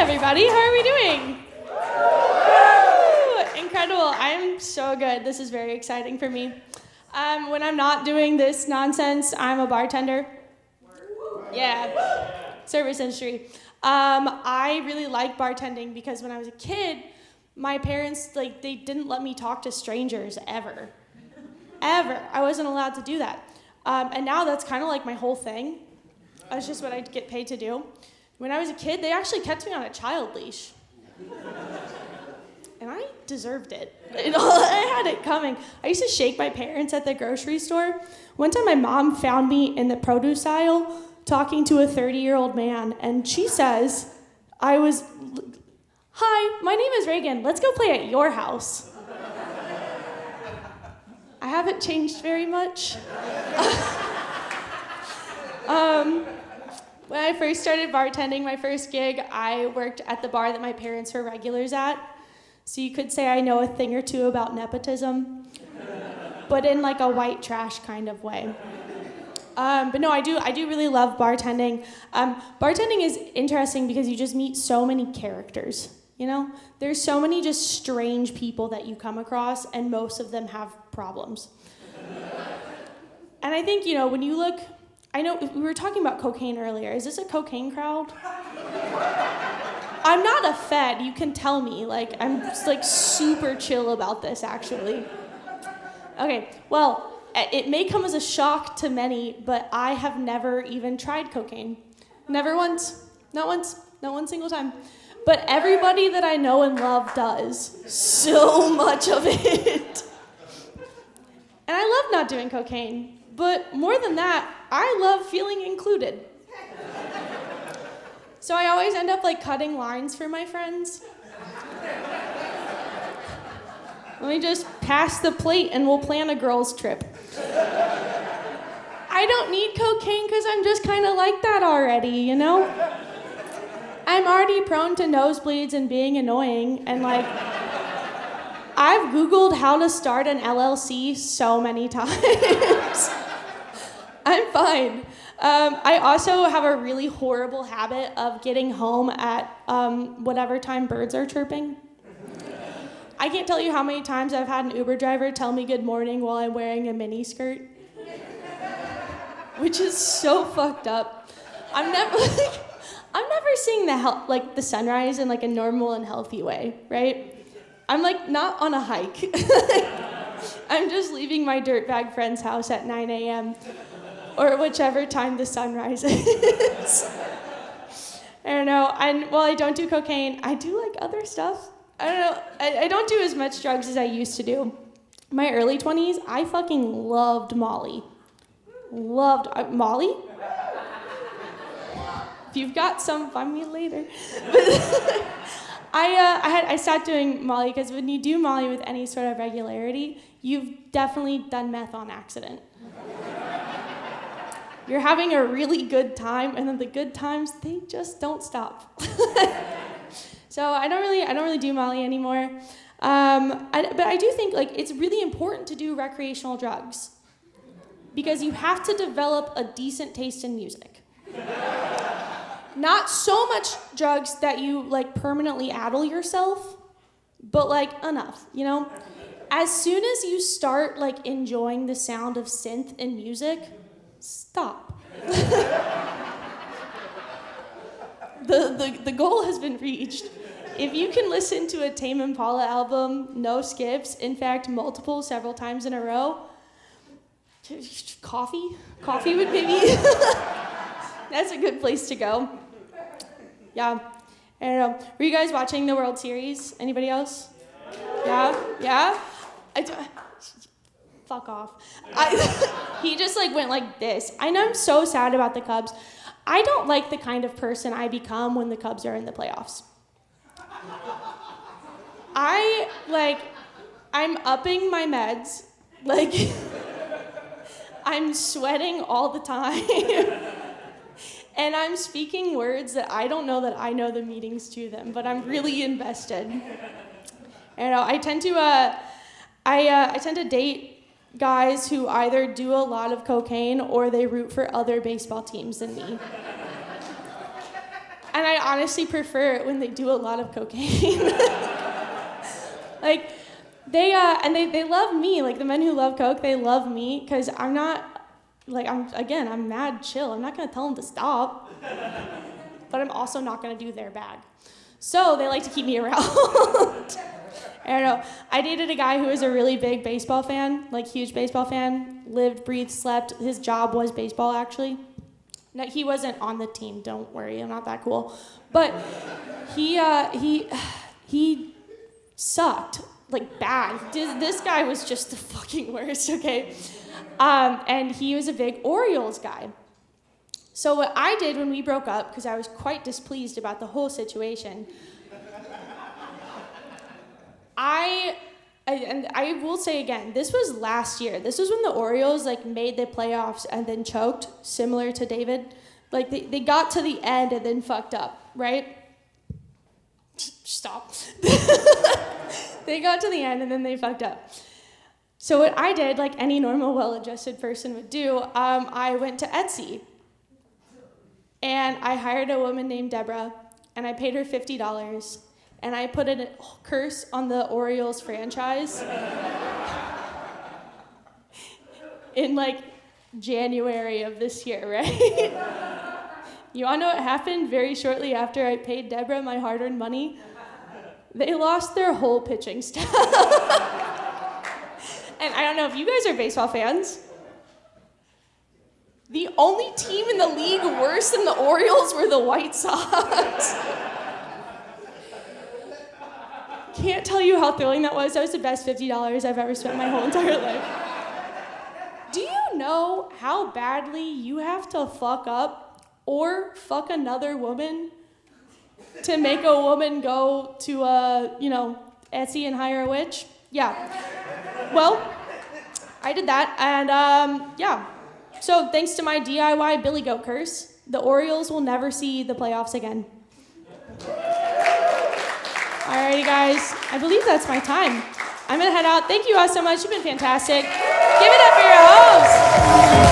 everybody. How are we doing? Woo! Incredible. I'm so good. This is very exciting for me. When I'm not doing this nonsense, I'm a bartender. Yeah, service industry. I really like bartending because when I was a kid, my parents, they didn't let me talk to strangers ever. Ever. I wasn't allowed to do that. And now that's kind of like my whole thing. That's just what I get paid to do. When I was a kid, they actually kept me on a child leash. And I deserved it. I had it coming. I used to shake my parents at the grocery store. One time my mom found me in the produce aisle talking to a 30-year-old man, and she says, "Hi, my name is Regan. Let's go play at your house." I haven't changed very much. When I first started bartending, my first gig, I worked at the bar that my parents were regulars at. So you could say I know a thing or two about nepotism, but in like a white trash kind of way. But no, I do really love bartending. Bartending is interesting because you just meet so many characters, you know? There's so many just strange people that you come across, and most of them have problems. And I think, you know, when you look, I know we were talking about cocaine earlier. Is this a cocaine crowd? I'm not a fed, you can tell me. Like, I'm just like super chill about this, actually. Okay, well, it may come as a shock to many, but I have never even tried cocaine. Never once. Not once. Not one single time. But everybody that I know and love does. So much of it. And I love not doing cocaine. But more than that, I love feeling included. So I always end up like cutting lines for my friends. Let me just pass the plate and we'll plan a girls' trip. I don't need cocaine because I'm just kind of like that already, you know? I'm already prone to nosebleeds and being annoying, and like, I've Googled how to start an LLC so many times. I'm fine. I also have a really horrible habit of getting home at whatever time birds are chirping. I can't tell you how many times I've had an Uber driver tell me good morning while I'm wearing a mini skirt, which is so fucked up. I'm never seeing the sunrise in like a normal and healthy way, right? I'm like not on a hike. I'm just leaving my dirtbag friend's house at 9 a.m. or whichever time the sun rises. I don't know. And while I don't do cocaine, I do like other stuff. I don't know. I don't do as much drugs as I used to do. In my early 20s, I fucking loved Molly. Molly? If you've got some, find me later. But I stopped doing Molly because when you do Molly with any sort of regularity, you've definitely done meth on accident. You're having a really good time, and then the good times, they just don't stop. So I don't really do Molly anymore. But I do think like it's really important to do recreational drugs because you have to develop a decent taste in music. Not so much drugs that you like permanently addle yourself, but like enough, you know? As soon as you start like enjoying the sound of synth in music, stop. The goal has been reached. If you can listen to a Tame Impala album, no skips, in fact, several times in a row, coffee would maybe, that's a good place to go. Yeah, I don't know. Were you guys watching the World Series? Anybody else? Yeah? Fuck off. He just like went like this. I know I'm so sad about the Cubs. I don't like the kind of person I become when the Cubs are in the playoffs. I'm upping my meds. Like, I'm sweating all the time. And I'm speaking words that I don't know that I know the meanings to them, but I'm really invested. I tend to date guys who either do a lot of cocaine or they root for other baseball teams than me. And I honestly prefer it when they do a lot of cocaine. Like, they love me. Like, the men who love coke, they love me because I'm not, like, I'm mad chill. I'm not going to tell them to stop. But I'm also not going to do their bag. So they like to keep me around. I don't know. I dated a guy who was a really big baseball fan, like huge baseball fan. Lived, breathed, slept. His job was baseball, actually. No, he wasn't on the team. Don't worry, I'm not that cool. But he sucked, like bad. This guy was just the fucking worst, okay? And he was a big Orioles guy. So what I did when we broke up, because I was quite displeased about the whole situation, I will say again, this was last year. This was when the Orioles like made the playoffs and then choked, similar to David. Like they got to the end and then fucked up, right? Stop. They got to the end and then they fucked up. So what I did, like any normal, well-adjusted person would do, I went to Etsy. And I hired a woman named Deborah, and I paid her $50, and I put a curse on the Orioles franchise in like January of this year, right? You wanna know what happened very shortly after I paid Deborah my hard-earned money? They lost their whole pitching staff. And I don't know if you guys are baseball fans. The only team in the league worse than the Orioles were the White Sox. Can't tell you how thrilling that was. That was the best $50 I've ever spent my whole entire life. Do you know how badly you have to fuck up or fuck another woman to make a woman go to, Etsy and hire a witch? Yeah. Well, I did that, and yeah. So thanks to my DIY Billy Goat curse, the Orioles will never see the playoffs again. Alrighty, guys. I believe that's my time. I'm going to head out. Thank you all so much. You've been fantastic. Give it up for your host.